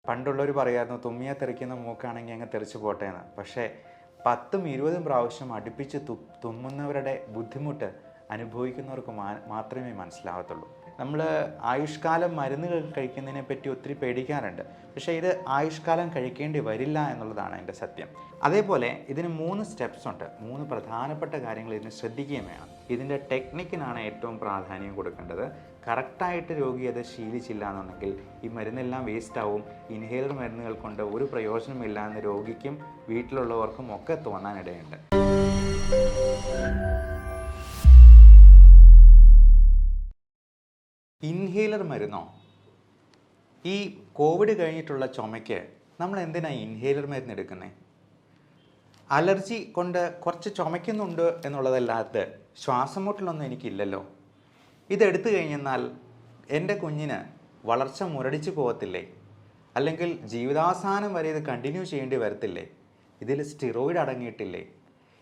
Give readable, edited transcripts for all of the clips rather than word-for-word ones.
പണ്ടുള്ളവർ പറയായിരുന്നു തുമ്മിയാ തെറിക്കുന്ന മൂക്കാണെങ്കിൽ അങ്ങ് തെറിച്ച് പോട്ടെ എന്ന്. പക്ഷേ 10ഉം 20ഉം പ്രാവശ്യം അടുപ്പിച്ച് തുമ്മുന്നവരുടെ ബുദ്ധിമുട്ട് അനുഭവിക്കുന്നവർക്ക് മാത്രമേ മനസ്സിലാകത്തുള്ളൂ. നമ്മൾ ആയുഷ്കാലം മരുന്നുകൾ കഴിക്കുന്നതിനെ പറ്റി ഒത്തിരി പേടിക്കാറുണ്ട്. പക്ഷേ ഇത് ആയുഷ്കാലം കഴിക്കേണ്ടി വരില്ല എന്നുള്ളതാണ് എൻ്റെ സത്യം. അതേപോലെ ഇതിന് 3 സ്റ്റെപ്സ് ഉണ്ട്. 3 പ്രധാനപ്പെട്ട കാര്യങ്ങൾ ഇതിന് ശ്രദ്ധിക്കുകയും വേണം. ഇതിൻ്റെ ടെക്നിക്കിനാണ് ഏറ്റവും പ്രാധാന്യം കൊടുക്കേണ്ടത്. കറക്റ്റായിട്ട് രോഗി അത് ശീലിച്ചില്ല എന്നുണ്ടെങ്കിൽ ഈ മരുന്നെല്ലാം വേസ്റ്റ് ആവും. ഇൻഹേലർ മരുന്നുകൾ കൊണ്ട് ഒരു പ്രയോജനമില്ല എന്ന് രോഗിക്കും വീട്ടിലുള്ളവർക്കും ഒക്കെ തോന്നാനിടയുണ്ട്. ഇൻഹേലർ മരുന്നോ? ഈ കോവിഡ് കഴിഞ്ഞിട്ടുള്ള ചുമയ്ക്ക് നമ്മൾ എന്തിനാണ് ഇൻഹേലർ മരുന്ന് എടുക്കുന്നത്? അലർജി കൊണ്ട് കുറച്ച് ചുമയ്ക്കുന്നുണ്ട് എന്നുള്ളതല്ലാതെ ശ്വാസമുട്ടലൊന്നും എനിക്കില്ലല്ലോ. ഇതെടുത്തു കഴിഞ്ഞാൽ എൻ്റെ കുഞ്ഞിന് വളർച്ച മുരടിച്ച് പോകത്തില്ലേ? അല്ലെങ്കിൽ ജീവിതാവസാനം വരെ ഇത് കണ്ടിന്യൂ ചെയ്യേണ്ടി വരത്തില്ലേ? ഇതിൽ സ്റ്റിറോയിഡ് അടങ്ങിയിട്ടില്ലേ?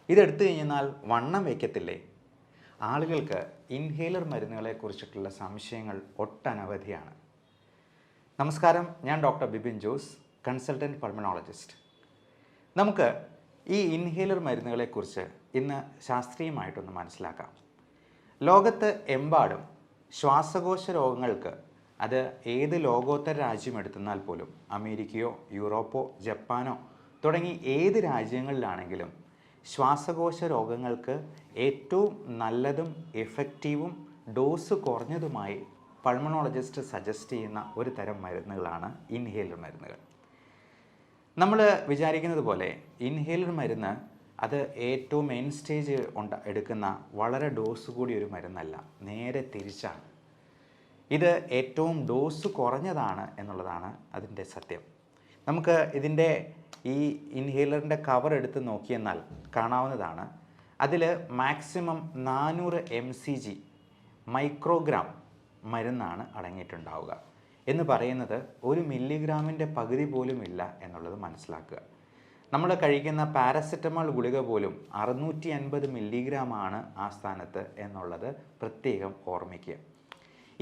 ഇതെടുത്തു കഴിഞ്ഞാൽ വണ്ണം വയ്ക്കത്തില്ലേ? ആളുകൾക്ക് ഇൻഹേലർ മരുന്നുകളെക്കുറിച്ചിട്ടുള്ള സംശയങ്ങൾ ഒട്ടനവധിയാണ്. നമസ്കാരം, ഞാൻ doctor Bibin Jose, consultant pulmonologist. നമുക്ക് ഈ ഇൻഹേലർ മരുന്നുകളെക്കുറിച്ച് ഇന്ന് ശാസ്ത്രീയമായിട്ടൊന്ന് മനസ്സിലാക്കാം. ലോകത്ത് എമ്പാടും ശ്വാസകോശ രോഗങ്ങൾക്ക്, അത് ഏത് ലോകോത്തര രാജ്യം എടുത്തെന്നാൽ പോലും, അമേരിക്കയോ യൂറോപ്പോ ജപ്പാനോ തുടങ്ങി ഏത് രാജ്യങ്ങളിലാണെങ്കിലും ശ്വാസകോശ രോഗങ്ങൾക്ക് ഏറ്റവും നല്ലതും എഫക്റ്റീവും ഡോസ് കുറഞ്ഞതുമായി പൾമണോളജിസ്റ്റ് സജസ്റ്റ് ചെയ്യുന്ന ഒരു തരം മരുന്നുകളാണ് ഇൻഹേലർ മരുന്നുകൾ. നമ്മൾ വിചാരിക്കുന്നത് പോലെ ഇൻഹേലർ മരുന്ന് അത് ഏറ്റവും എൻഡ് സ്റ്റേജ് എടുക്കുന്ന വളരെ ഡോസ് കൂടിയ ഒരു മരുന്നല്ല, നേരെ തിരിച്ചാണ്. ഇത് ഏറ്റവും ഡോസ് കുറഞ്ഞതാണ് എന്നുള്ളതാണ് അതിൻ്റെ സത്യം. നമുക്ക് ഇതിൻ്റെ ഈ ഇൻഹേലറിൻ്റെ കവർ എടുത്ത് നോക്കിയെന്നാൽ കാണാവുന്നതാണ്. അതിൽ മാക്സിമം 400 mcg മൈക്രോഗ്രാം മരുന്നാണ് അടങ്ങിയിട്ടുണ്ടാവുക. എന്ന് പറയുന്നത് 1 മില്ലിഗ്രാമിൻ്റെ പകുതി പോലും ഇല്ല എന്നുള്ളത് മനസ്സിലാക്കുക. നമ്മൾ കഴിക്കുന്ന പാരസെറ്റമോൾ ഗുളിക പോലും 650 മില്ലിഗ്രാമാണ് ആ സ്ഥാനത്ത് എന്നുള്ളത് പ്രത്യേകം ഓർമ്മിക്കുക.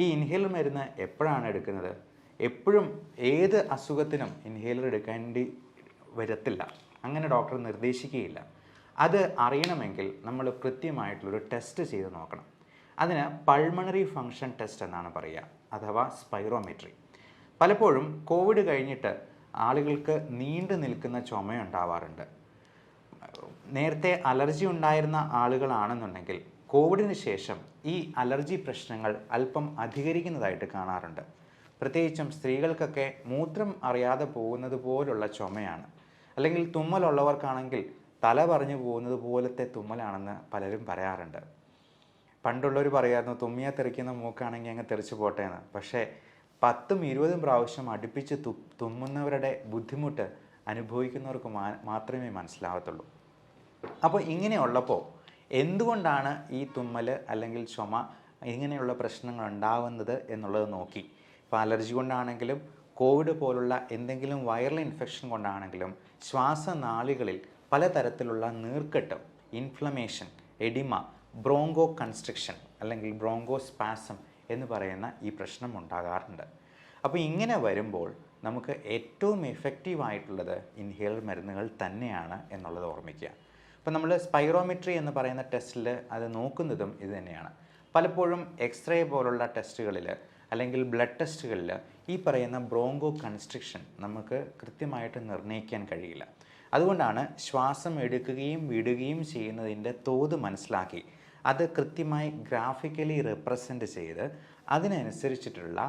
ഈ ഇൻഹേലർ മരുന്ന് എപ്പോഴാണ് എടുക്കുന്നത്? എപ്പോഴും ഏത് അസുഖത്തിനും ഇൻഹേലർ എടുക്കേണ്ടി വരത്തില്ല, അങ്ങനെ ഡോക്ടർ നിർദ്ദേശിക്കുകയില്ല. അത് അറിയണമെങ്കിൽ നമ്മൾ കൃത്യമായിട്ടുള്ളൊരു ടെസ്റ്റ് ചെയ്ത് നോക്കണം. അതിന് പൾമണറി ഫങ്ഷൻ ടെസ്റ്റ് എന്നാണ് പറയുക, അഥവാ സ്പൈറോമെട്രി. പലപ്പോഴും കോവിഡ് കഴിഞ്ഞിട്ട് ആളുകൾക്ക് നീണ്ടു നിൽക്കുന്ന ചുമയുണ്ടാവാറുണ്ട്. നേരത്തെ അലർജി ഉണ്ടായിരുന്ന ആളുകളാണെന്നുണ്ടെങ്കിൽ കോവിഡിന് ശേഷം ഈ അലർജി പ്രശ്നങ്ങൾ അല്പം അധികരിക്കുന്നതായിട്ട് കാണാറുണ്ട്. പ്രത്യേകിച്ചും സ്ത്രീകൾക്കൊക്കെ മൂത്രം അറിയാതെ പോകുന്നത് പോലുള്ള ചുമയാണ്. അല്ലെങ്കിൽ തുമ്മലുള്ളവർക്കാണെങ്കിൽ തല പറഞ്ഞു പോകുന്നത് പോലത്തെ തുമ്മലാണെന്ന് പലരും പറയാറുണ്ട്. പണ്ടുള്ളവർ പറയായിരുന്നു തുമ്മിയാ തെറിക്കുന്ന മൂക്കാണെങ്കിൽ അങ്ങ് തെറിച്ച് പോട്ടെ എന്ന്. പക്ഷേ 10ഉം 20ഉം പ്രാവശ്യം അടുപ്പിച്ച് തുമ്മുന്നവരുടെ ബുദ്ധിമുട്ട് അനുഭവിക്കുന്നവർക്ക് മാത്രമേ മനസ്സിലാകത്തുള്ളൂ. അപ്പോൾ ഇങ്ങനെയുള്ളപ്പോൾ എന്തുകൊണ്ടാണ് ഈ തുമ്മൽ അല്ലെങ്കിൽ ചുമ ഇങ്ങനെയുള്ള പ്രശ്നങ്ങൾ ഉണ്ടാവുന്നത് എന്നുള്ളത് നോക്കി. ഇപ്പോൾ അലർജി കൊണ്ടാണെങ്കിലും കോവിഡ് പോലുള്ള എന്തെങ്കിലും വൈറൽ ഇൻഫെക്ഷൻ കൊണ്ടാണെങ്കിലും ശ്വാസനാളികളിൽ പലതരത്തിലുള്ള നീർക്കെട്ട്, ഇൻഫ്ലമേഷൻ, എഡിമ, ബ്രോങ്കോ കൺസ്ട്രിക്ഷൻ അല്ലെങ്കിൽ ബ്രോങ്കോ സ്പാസം എന്ന് പറയുന്ന ഈ പ്രശ്നം ഉണ്ടാകാറുണ്ട്. അപ്പോൾ ഇങ്ങനെ വരുമ്പോൾ നമുക്ക് ഏറ്റവും എഫക്റ്റീവായിട്ടുള്ളത് ഇൻഹേലർ മരുന്നുകൾ തന്നെയാണ് എന്നുള്ളത് ഓർമ്മിക്കുക. അപ്പോൾ നമ്മൾ സ്പൈറോമെട്രി എന്ന് പറയുന്ന ടെസ്റ്റിൽ അത് നോക്കുന്നതും ഇത് തന്നെയാണ്. പലപ്പോഴും എക്സ്റേ പോലുള്ള ടെസ്റ്റുകളിൽ അല്ലെങ്കിൽ ബ്ലഡ് ടെസ്റ്റുകളിൽ ഈ പറയുന്ന ബ്രോങ്കോ കൺസ്ട്രിക്ഷൻ നമുക്ക് കൃത്യമായിട്ട് നിർണ്ണയിക്കാൻ കഴിയില്ല. അതുകൊണ്ടാണ് ശ്വാസം എടുക്കുകയും വിടുകയും ചെയ്യുന്നതിൻ്റെ തോത് മനസ്സിലാക്കി അത് കൃത്യമായി ഗ്രാഫിക്കലി റെപ്രസെൻ്റ് ചെയ്ത് അതിനനുസരിച്ചിട്ടുള്ള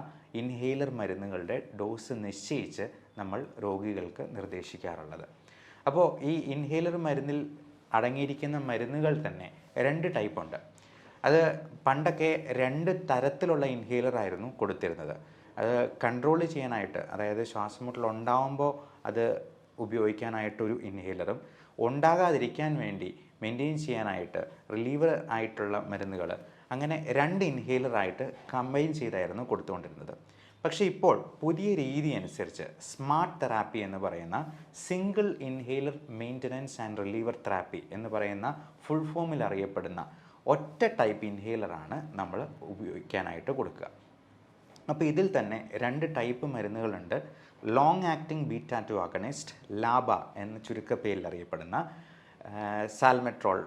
ഇൻഹേലർ മരുന്നുകളുടെ ഡോസ് നിശ്ചയിച്ച് നമ്മൾ രോഗികൾക്ക് നിർദ്ദേശിക്കാറുള്ളത്. അപ്പോൾ ഈ ഇൻഹേലർ മരുന്നിൽ അടങ്ങിയിരിക്കുന്ന മരുന്നുകൾ തന്നെ 2 ടൈപ്പ് ഉണ്ട്. അത് പണ്ടൊക്കെ 2 തരത്തിലുള്ള ഇൻഹേലർ ആയിരുന്നു കൊടുത്തിരുന്നത്. അത് കൺട്രോൾ ചെയ്യാനായിട്ട്, അതായത് ശ്വാസമുട്ടൽ ഉണ്ടാവുമ്പോൾ അത് ഉപയോഗിക്കാനായിട്ടൊരു ഇൻഹേലറും, ഉണ്ടാകാതിരിക്കാൻ വേണ്ടി മെയിൻറ്റെയിൻ ചെയ്യാനായിട്ട് റിലീവർ ആയിട്ടുള്ള മരുന്നുകൾ, അങ്ങനെ 2 ഇൻഹേലറായിട്ട് കമ്പൈൻ ചെയ്തായിരുന്നു കൊടുത്തുകൊണ്ടിരുന്നത്. പക്ഷേ ഇപ്പോൾ പുതിയ രീതി അനുസരിച്ച് സ്മാർട്ട് തെറാപ്പി എന്ന് പറയുന്ന single inhaler maintenance and reliever therapy എന്ന് പറയുന്ന ഫുൾ ഫോമിൽ അറിയപ്പെടുന്ന ഒറ്റ ടൈപ്പ് ഇൻഹേലറാണ് നമ്മൾ ഉപയോഗിക്കാനായിട്ട് കൊടുക്കുക. അപ്പോൾ ഇതിൽ തന്നെ 2 ടൈപ്പ് മരുന്നുകളുണ്ട്. Long acting beta two agonist LABA എന്ന ചുരുക്കപ്പേരിൽ അറിയപ്പെടുന്ന സാൽമെട്രോൾ,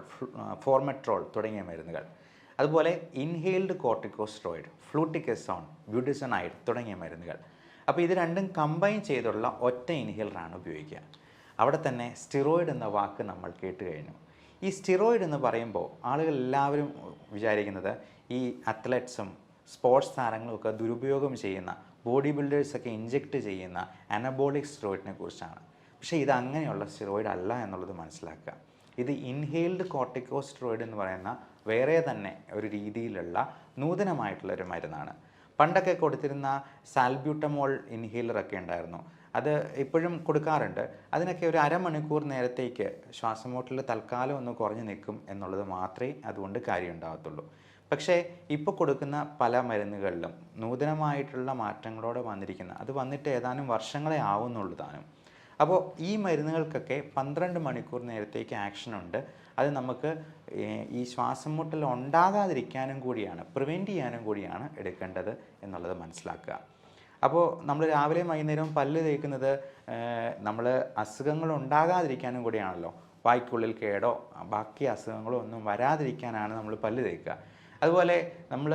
ഫോർമെട്രോൾ തുടങ്ങിയ മരുന്നുകൾ. അതുപോലെ ഇൻഹെയിൽഡ് കോർട്ടിക്കോസ്റ്റ്രോയിഡ്, ഫ്ലൂട്ടിക്കസോൺ, ബ്യൂട്ടിസണൈഡ് തുടങ്ങിയ മരുന്നുകൾ. അപ്പോൾ ഇത് രണ്ടും കമ്പൈൻ ചെയ്തുള്ള ഒറ്റ ഇൻഹേലറാണ് ഉപയോഗിക്കുക. അവിടെ തന്നെ സ്റ്റിറോയിഡ് എന്ന വാക്ക് നമ്മൾ കേട്ട് കഴിഞ്ഞു. ഈ സ്റ്റിറോയിഡ് എന്ന് പറയുമ്പോൾ ആളുകൾ എല്ലാവരും വിചാരിക്കുന്നത് ഈ അത്ലറ്റ്സും സ്പോർട്സ് താരങ്ങളുമൊക്കെ ദുരുപയോഗം ചെയ്യുന്ന, ബോഡി ബിൽഡേഴ്സൊക്കെ ഇഞ്ചെക്റ്റ് ചെയ്യുന്ന അനബോളിക് സ്റ്റിറോയിഡിനെ കുറിച്ചാണ്. പക്ഷേ ഇത് അങ്ങനെയുള്ള സ്റ്റിറോയിഡ് അല്ല എന്നുള്ളത് മനസ്സിലാക്കുക. ഇത് ഇൻഹെയിൽഡ് കോർട്ടിക്കോസ്റ്റ്രോയിഡ് എന്ന് പറയുന്ന വേറെ തന്നെ ഒരു രീതിയിലുള്ള നൂതനമായിട്ടുള്ളൊരു മരുന്നാണ്. പണ്ടൊക്കെ കൊടുത്തിരുന്ന സാൽബ്യൂട്ടമോൾ ഇൻഹേലറൊക്കെ ഉണ്ടായിരുന്നു, അത് ഇപ്പോഴും കൊടുക്കാറുണ്ട്. അതിനൊക്കെ ഒരു അരമണിക്കൂർ നേരത്തേക്ക് ശ്വാസമുട്ടൽ തൽക്കാലം ഒന്ന് കുറഞ്ഞു നിൽക്കും എന്നുള്ളത് മാത്രമേ അതുകൊണ്ട് കാര്യം ഉണ്ടാകത്തുള്ളൂ. പക്ഷേ ഇപ്പോൾ കൊടുക്കുന്ന പല മരുന്നുകളിലും നൂതനമായിട്ടുള്ള മാറ്റങ്ങളോടെ വന്നിരിക്കുന്ന, അത് വന്നിട്ട് ഏതാനും വർഷങ്ങളെ ആവുന്നുള്ളൂ താനും. അപ്പോൾ ഈ മരുന്നുകൾക്കൊക്കെ 12 മണിക്കൂർ നേരത്തേക്ക് ആക്ഷനുണ്ട്. അത് നമുക്ക് ഈ ശ്വാസം മുട്ടൽ ഉണ്ടാകാതിരിക്കാനും കൂടിയാണ്, പ്രിവെൻറ്റ് ചെയ്യാനും കൂടിയാണ് എടുക്കേണ്ടത് എന്നുള്ളത് മനസ്സിലാക്കുക. അപ്പോൾ നമ്മൾ രാവിലെയും വൈകുന്നേരവും പല്ല് തേക്കുന്നത് നമ്മൾ അസുഖങ്ങൾ ഉണ്ടാകാതിരിക്കാനും കൂടിയാണല്ലോ. വായ്ക്കുള്ളിൽ കേടോ ബാക്കി അസുഖങ്ങളോ ഒന്നും വരാതിരിക്കാനാണ് നമ്മൾ പല്ല് തേക്കുക. അതുപോലെ നമ്മൾ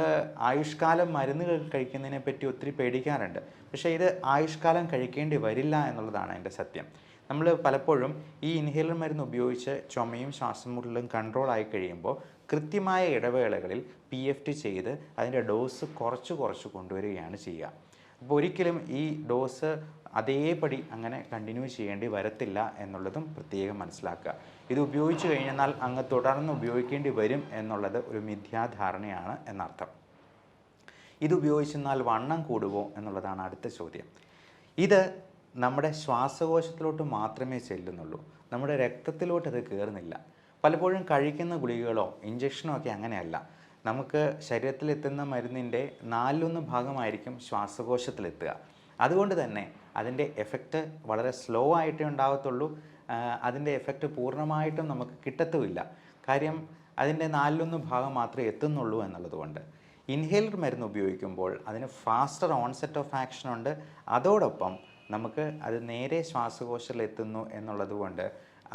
ആയുഷ്കാലം മരുന്നുകൾ കഴിക്കുന്നതിനെ പറ്റി ഒത്തിരി പേടിക്കാറുണ്ട്. പക്ഷേ ഇത് ആയുഷ്കാലം കഴിക്കേണ്ടി വരില്ല എന്നുള്ളതാണ് എൻ്റെ സത്യം. നമ്മൾ പലപ്പോഴും ഈ ഇൻഹേലർ മരുന്ന് ഉപയോഗിച്ച് ചുമയും ശ്വാസം മുട്ടലും കൺട്രോൾ ആയി കഴിയുമ്പോൾ കൃത്യമായ ഇടവേളകളിൽ PFT ചെയ്ത് അതിൻ്റെ ഡോസ് കുറച്ച് കൊണ്ടുവരികയാണ് ചെയ്യുക. അപ്പോൾ ഒരിക്കലും ഈ ഡോസ് അതേപടി അങ്ങനെ കണ്ടിന്യൂ ചെയ്യേണ്ടി വരത്തില്ല എന്നുള്ളതും പ്രത്യേകം മനസ്സിലാക്കുക. ഇത് ഉപയോഗിച്ച് കഴിഞ്ഞാൽ അങ്ങ് തുടർന്ന് ഉപയോഗിക്കേണ്ടി വരും എന്നുള്ളത് ഒരു മിഥ്യാധാരണയാണ് എന്നർത്ഥം. ഇത് ഉപയോഗിച്ചെന്നാൽ വണ്ണം കൂടുമോ എന്നുള്ളതാണ് അടുത്ത ചോദ്യം. ഇത് നമ്മുടെ ശ്വാസകോശത്തിലോട്ട് മാത്രമേ ചെല്ലുന്നുള്ളൂ, നമ്മുടെ രക്തത്തിലോട്ട് അത് കയറുന്നില്ല. പലപ്പോഴും കഴിക്കുന്ന ഗുളികകളോ ഇഞ്ചക്ഷനോ ഒക്കെ അങ്ങനെയല്ല. നമുക്ക് ശരീരത്തിലെത്തുന്ന മരുന്നിൻ്റെ 4/1 ഭാഗമായിരിക്കും ശ്വാസകോശത്തിലെത്തുക. അതുകൊണ്ട് തന്നെ അതിൻ്റെ എഫക്റ്റ് വളരെ സ്ലോ ആയിട്ടേ ഉണ്ടാകത്തുള്ളൂ. അതിൻ്റെ എഫക്റ്റ് പൂർണ്ണമായിട്ടും നമുക്ക് കിട്ടത്തുമില്ല. കാര്യം അതിൻ്റെ 4/1 ഭാഗം മാത്രമേ എത്തുന്നുള്ളൂ എന്നുള്ളതുകൊണ്ട്. ഇൻഹേലർ മരുന്ന് ഉപയോഗിക്കുമ്പോൾ അതിന് ഫാസ്റ്റർ ഓൺസെറ്റ് ഓഫ് ആക്ഷൻ ഉണ്ട്. അതോടൊപ്പം നമുക്ക് അത് നേരെ ശ്വാസകോശത്തിൽ എത്തുന്നു എന്നുള്ളത് കൊണ്ട്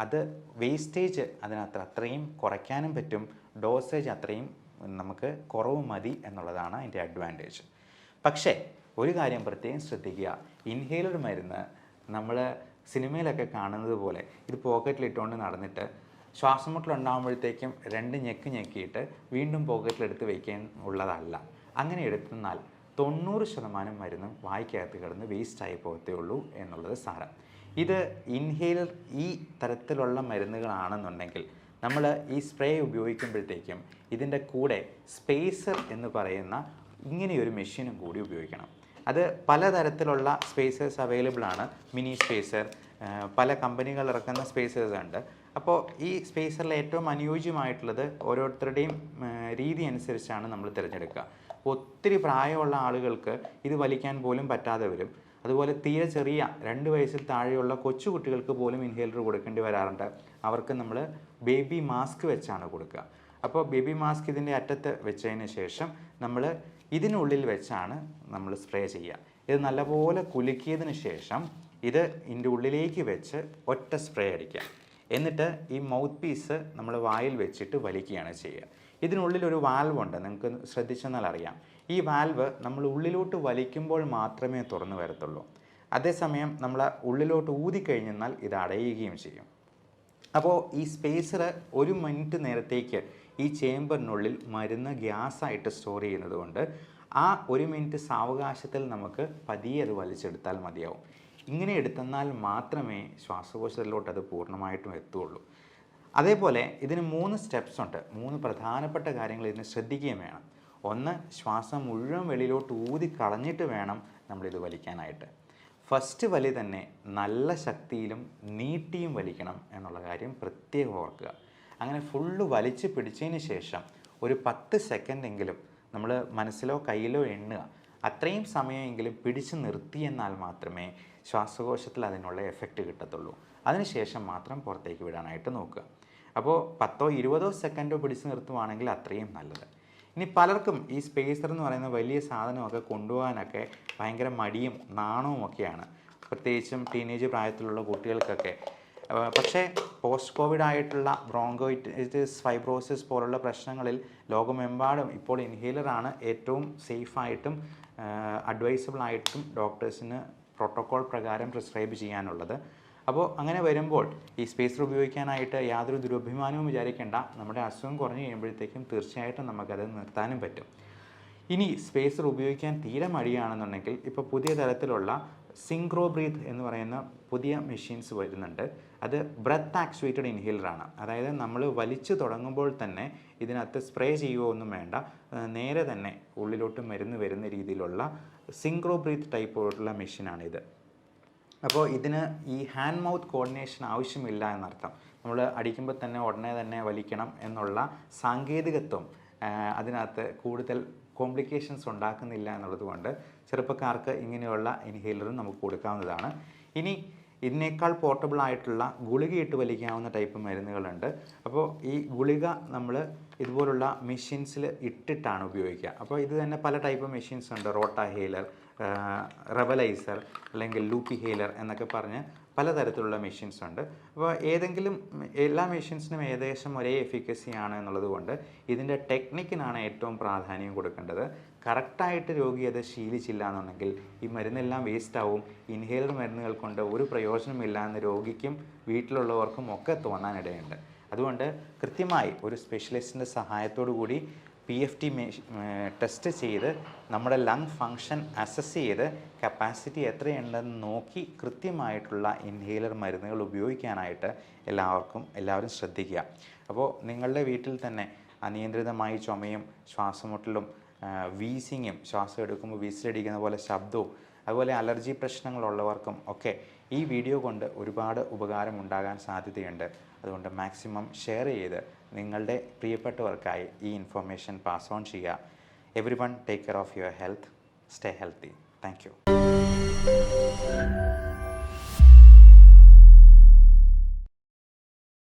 അത് വേസ്റ്റേജ് അതിനകത്ത് അത്രയും കുറയ്ക്കാനും പറ്റും, ഡോസേജ് അത്രയും നമുക്ക് കുറവ് മതി എന്നുള്ളതാണ് അതിൻ്റെ അഡ്വാൻറ്റേജ്. പക്ഷേ ഒരു കാര്യം പ്രത്യേകം ശ്രദ്ധിക്കുക, ഇൻഹേലർ മരുന്ന് നമ്മൾ സിനിമയിലൊക്കെ കാണുന്നത് പോലെ ഇത് പോക്കറ്റിലിട്ടുകൊണ്ട് നടന്നിട്ട് ശ്വാസം മുട്ടലുണ്ടാകുമ്പോഴത്തേക്കും 2 ഞെക്കിയിട്ട് വീണ്ടും പോക്കറ്റിലെടുത്ത് വയ്ക്കാൻ ഉള്ളതല്ല. അങ്ങനെ എടുത്തെന്നാൽ 90% മരുന്നും വായ്ക്കകത്ത് കിടന്ന് വേസ്റ്റായി പോകത്തേ ഉള്ളൂ എന്നുള്ളത് സാരം. ഇത് ഇൻഹേലർ ഈ തരത്തിലുള്ള മരുന്നുകളാണെന്നുണ്ടെങ്കിൽ നമ്മൾ ഈ സ്പ്രേ ഉപയോഗിക്കുമ്പോഴത്തേക്കും ഇതിൻ്റെ കൂടെ സ്പേസർ എന്ന് പറയുന്ന ഇങ്ങനെയൊരു മെഷീനും കൂടി ഉപയോഗിക്കണം. അത് പലതരത്തിലുള്ള സ്പേസേഴ്സ് അവൈലബിൾ ആണ്. മിനി സ്പേസർ, പല കമ്പനികൾ ഇറക്കുന്ന സ്പേസേഴ്സ് ഉണ്ട്. അപ്പോൾ ഈ സ്പേസറിൽ ഏറ്റവും അനുയോജ്യമായിട്ടുള്ളത് ഓരോരുത്തരുടെയും രീതി അനുസരിച്ചാണ് നമ്മൾ തിരഞ്ഞെടുക്കുക. ഒത്തിരി പ്രായമുള്ള ആളുകൾക്ക് ഇത് വലിക്കാൻ പോലും പറ്റാതെ വരും. അതുപോലെ തീരെ ചെറിയ 2 വയസ്സിൽ താഴെയുള്ള കൊച്ചുകുട്ടികൾക്ക് പോലും ഇൻഹേലർ കൊടുക്കേണ്ടി വരാറുണ്ട്. അവർക്ക് നമ്മൾ ബേബി മാസ്ക് വെച്ചാണ് കൊടുക്കുക. അപ്പോൾ ബേബി മാസ്ക് ഇതിൻ്റെ അറ്റത്ത് വെച്ചതിന് ശേഷം നമ്മൾ ഇതിനുള്ളിൽ വെച്ചാണ് നമ്മൾ സ്പ്രേ ചെയ്യുക. ഇത് നല്ലപോലെ കുലുക്കിയതിന് ശേഷം ഇത് ഇതിൻ്റെ ഉള്ളിലേക്ക് വെച്ച് ഒറ്റ സ്പ്രേ അടിക്കുക. എന്നിട്ട് ഈ മൗത്ത് പീസ് നമ്മൾ വായിൽ വെച്ചിട്ട് വലിക്കുകയാണ് ചെയ്യുക. ഇതിനുള്ളിൽ ഒരു വാൽവ് ഉണ്ട്, നിങ്ങൾക്ക് ശ്രദ്ധിച്ചെന്നാൽ അറിയാം. ഈ വാൽവ് നമ്മൾ ഉള്ളിലോട്ട് വലിക്കുമ്പോൾ മാത്രമേ തുറന്നു വരത്തുള്ളൂ. അതേസമയം നമ്മൾ ഉള്ളിലോട്ട് ഊതിക്കഴിഞ്ഞാൽ ഇത് അടയുകയും ചെയ്യും. അപ്പോൾ ഈ സ്പേസർ 1 മിനിറ്റ് നേരത്തേക്ക് ഈ ചേമ്പറിനുള്ളിൽ മരുന്ന് ഗ്യാസായിട്ട് സ്റ്റോർ ചെയ്യുന്നത് കൊണ്ട് ആ 1 മിനിറ്റ് സാവകാശത്തിൽ നമുക്ക് പതിയെ അത് വലിച്ചെടുത്താൽ മതിയാവും. ഇങ്ങനെ എടുത്തെന്നാൽ മാത്രമേ ശ്വാസകോശത്തിലോട്ട് അത് പൂർണ്ണമായിട്ടും എത്തുകയുള്ളൂ. അതേപോലെ ഇതിന് 3 സ്റ്റെപ്സ് ഉണ്ട്. 3 പ്രധാനപ്പെട്ട കാര്യങ്ങൾ ഇതിന് ശ്രദ്ധിക്കുകയും വേണം. ഒന്ന്, ശ്വാസം മുഴുവൻ വെളിയിലോട്ട് ഊതി കളഞ്ഞിട്ട് വേണം നമ്മളിത് വലിക്കാനായിട്ട്. ഫസ്റ്റ് വലി തന്നെ നല്ല ശക്തിയിലും നീട്ടിയും വലിക്കണം എന്നുള്ള കാര്യം പ്രത്യേകം ഓർക്കുക. അങ്ങനെ ഫുള്ള് വലിച്ച് പിടിച്ചതിന് ശേഷം ഒരു 10 സെക്കൻഡെങ്കിലും നമ്മൾ മനസ്സിലോ കയ്യിലോ എണ്ണുക. അത്രയും സമയമെങ്കിലും പിടിച്ച് നിർത്തിയെന്നാൽ മാത്രമേ ശ്വാസകോശത്തിൽ അതിനുള്ള എഫക്റ്റ് കിട്ടത്തുള്ളൂ. അതിനുശേഷം മാത്രം പുറത്തേക്ക് വിടാനായിട്ട് നോക്കുക. അപ്പോൾ 10-20 സെക്കൻഡോ പിടിച്ച് നിർത്തുവാണെങ്കിൽ അത്രയും നല്ലത്. ഇനി പലർക്കും ഈ സ്പേസർ എന്ന് പറയുന്ന വലിയ സാധനമൊക്കെ കൊണ്ടുപോകാനൊക്കെ ഭയങ്കര മടിയും നാണവും ഒക്കെയാണ്. പ്രത്യേകിച്ചും ടീനേജ് പ്രായത്തിലുള്ള കുട്ടികൾക്കൊക്കെ. പക്ഷേ പോസ്റ്റ് കോവിഡ് ആയിട്ടുള്ള ബ്രോങ്കോയിറ്റിസ് ഫൈബ്രോസിസ് പോലുള്ള പ്രശ്നങ്ങളിൽ ലോകമെമ്പാടും ഇപ്പോൾ ഇൻഹേലറാണ് ഏറ്റവും സേഫായിട്ടും അഡ്വൈസബിൾ ആയിട്ടും ഡോക്ടേഴ്സിന് പ്രോട്ടോക്കോൾ പ്രകാരം പ്രിസ്ക്രൈബ് ചെയ്യാനുള്ളത്. അപ്പോൾ അങ്ങനെ വരുമ്പോൾ ഈ സ്പേസർ ഉപയോഗിക്കാനായിട്ട് യാതൊരു ദുരഭിമാനവും വിചാരിക്കേണ്ട. നമ്മുടെ അസുഖം കുറഞ്ഞു കഴിയുമ്പോഴത്തേക്കും തീർച്ചയായിട്ടും നമുക്കത് നിർത്താനും പറ്റും. ഇനി സ്പേസർ ഉപയോഗിക്കാൻ തീരെ മടിയാണെന്നുണ്ടെങ്കിൽ ഇപ്പോൾ പുതിയ തരത്തിലുള്ള സിങ്ക്രോ ബ്രീത്ത് എന്ന് പറയുന്ന പുതിയ മെഷീൻസ് വരുന്നുണ്ട്. അത് ബ്രെത്ത് ആക്ച്വേറ്റഡ് ഇൻഹേലറാണ്. അതായത് നമ്മൾ വലിച്ചു തുടങ്ങുമ്പോൾ തന്നെ ഇതിനകത്ത് സ്പ്രേ ചെയ്യുകയോ ഒന്നും വേണ്ട, നേരെ തന്നെ ഉള്ളിലോട്ട് മരുന്ന് വരുന്ന രീതിയിലുള്ള സിങ്ക്രോ ബ്രീത്ത് ടൈപ്പുള്ള മെഷീനാണിത്. അപ്പോൾ ഇതിന് ഈ ഹാൻഡ് മൗത്ത് കോർഡിനേഷൻ ആവശ്യമില്ല എന്നർത്ഥം. നമ്മൾ അടിക്കുമ്പോൾ തന്നെ ഉടനെ തന്നെ വലിക്കണം എന്നുള്ള സാങ്കേതികത്വം അതിനകത്ത് കൂടുതൽ കോംപ്ലിക്കേഷൻസ് ഉണ്ടാക്കുന്നില്ല എന്നുള്ളത് കൊണ്ട് ചെറുപ്പക്കാർക്ക് ഇങ്ങനെയുള്ള ഇൻഹേലറും നമുക്ക് കൊടുക്കാവുന്നതാണ്. ഇനി ഇതിനേക്കാൾ പോർട്ടബിൾ ആയിട്ടുള്ള ഗുളികയിട്ട് വലിക്കാവുന്ന ടൈപ്പ് മരുന്നുകളുണ്ട്. അപ്പോൾ ഈ ഗുളിക നമ്മൾ ഇതുപോലുള്ള മെഷീൻസിൽ ഇട്ടിട്ടാണ് ഉപയോഗിക്കുക. അപ്പോൾ ഇത് തന്നെ പല ടൈപ്പ് മെഷീൻസ് ഉണ്ട്. റോട്ട ഹെയിലർ, റെവലൈസർ അല്ലെങ്കിൽ ലൂപ്പി ഹെയിലർ എന്നൊക്കെ പറഞ്ഞ് പലതരത്തിലുള്ള മെഷീൻസ് ഉണ്ട്. അപ്പോൾ എല്ലാ മെഷീൻസിനും ഏകദേശം ഒരേ എഫിക്കസി ആണ് എന്നുള്ളത് കൊണ്ട് ഇതിൻ്റെ ടെക്നിക്കിനാണ് ഏറ്റവും പ്രാധാന്യം കൊടുക്കേണ്ടത്. കറക്റ്റായിട്ട് രോഗി അത് ശീലിച്ചില്ല എന്നുണ്ടെങ്കിൽ ഈ മരുന്നെല്ലാം വേസ്റ്റ് ആവും. ഇൻഹേലർ മരുന്നുകൾ കൊണ്ട് ഒരു പ്രയോജനമില്ല എന്ന് രോഗിക്കും വീട്ടിലുള്ളവർക്കും ഒക്കെ തോന്നാനിടയുണ്ട്. അതുകൊണ്ട് കൃത്യമായി ഒരു സ്പെഷ്യലിസ്റ്റിൻ്റെ സഹായത്തോടു കൂടി PFT ടെസ്റ്റ് ചെയ്ത് നമ്മുടെ ലങ് ഫങ്ഷൻ അസസ് ചെയ്ത് കപ്പാസിറ്റി എത്രയുണ്ടെന്ന് നോക്കി കൃത്യമായിട്ടുള്ള ഇൻഹേലർ മരുന്നുകൾ ഉപയോഗിക്കാനായിട്ട് എല്ലാവരും ശ്രദ്ധിക്കുക. അപ്പോൾ നിങ്ങളുടെ വീട്ടിൽ തന്നെ അനിയന്ത്രിതമായി ചുമയും ശ്വാസമുട്ടലും വീസിങ്ങും, ശ്വാസം എടുക്കുമ്പോൾ വീസിലടിക്കുന്ന പോലെ ശബ്ദവും, അതുപോലെ അലർജി പ്രശ്നങ്ങളുള്ളവർക്കും ഒക്കെ ഈ വീഡിയോ കൊണ്ട് ഒരുപാട് ഉപകാരം ഉണ്ടാകാൻ സാധ്യതയുണ്ട്. അതുകൊണ്ട് മാക്സിമം ഷെയർ ചെയ്ത് നിങ്ങളുടെ പ്രിയപ്പെട്ടവർക്കായി ഈ ഇൻഫർമേഷൻ പാസ് ഓൺ ചെയ്യുക. Everyone take care of your health. Stay healthy. Thank you.